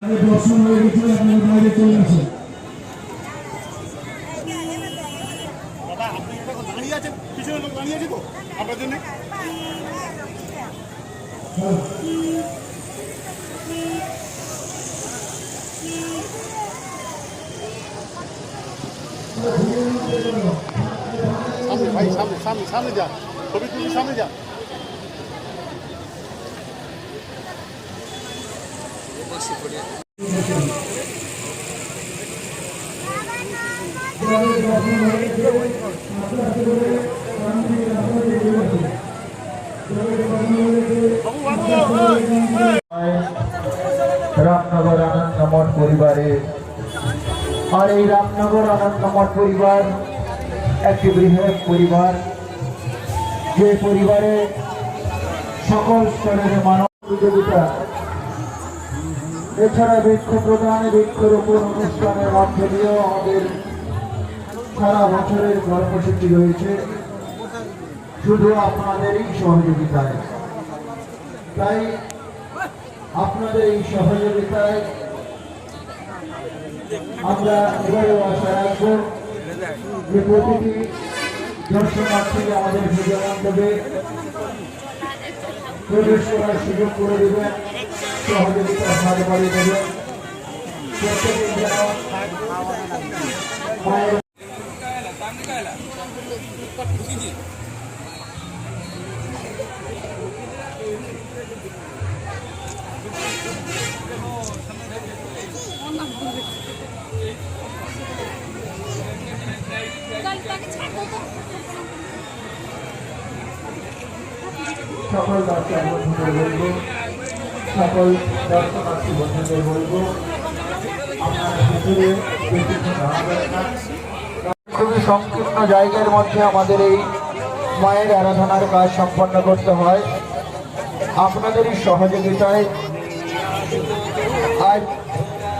দর্শন হয়ে গেছে, আপনারা বাইরে চলে আসেন। দাদা আপনি দাঁড়িয়ে আছেন, পিছনে লোক দাঁড়িয়ে আছে তো আপনার জন্য। সামনে ভাই, সামনে সামনে সামনে যান, ছবি তুলি সামনে যান। রামনগর আনন্দমঠ পরিবারের আর এই রামনগর আনন্দমঠ পরিবার একটি বৃহৎ পরিবার, যে পরিবারে সকল স্তরের মানব প্রতিযোগিতা, এছাড়া বৃক্ষ প্রদান, বৃক্ষরোপণ অনুষ্ঠানের মধ্য দিয়েও আমাদের সারা বছরের কর্মসূচি রয়েছে শুধু আপনাদেরই সহযোগিতায়। তাই আপনাদের এই সহযোগিতায় আমরা এবারেও আশা রাখবো যে প্রতিটি দর্শনার্থীকে আমাদের ভিডিও মণ্ডপে প্রবেশ করার সুযোগ করে দেবেন, সহযোগিতার হাত বাড়িয়ে দেবেন। প্রত্যেকে যেন মায়ের সকল দর্শক বন্ধুদের বলবো, সকল দর্শনার্থী বন্ধুদের বলবো, আপনারা ভিতরে খুবই সংকীর্ণ জায়গার মধ্যে আমাদের এই মায়ের আরাধনার কাজ সম্পন্ন করতে হয়। আপনাদেরই সহযোগিতায় আজ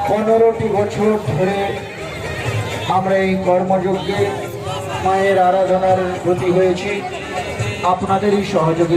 15টি বছর ধরে আমরা এই কর্মযজ্ঞে মায়ের আরাধনার ব্রতী হয়েছি। আপনাদেরই সহযোগিতা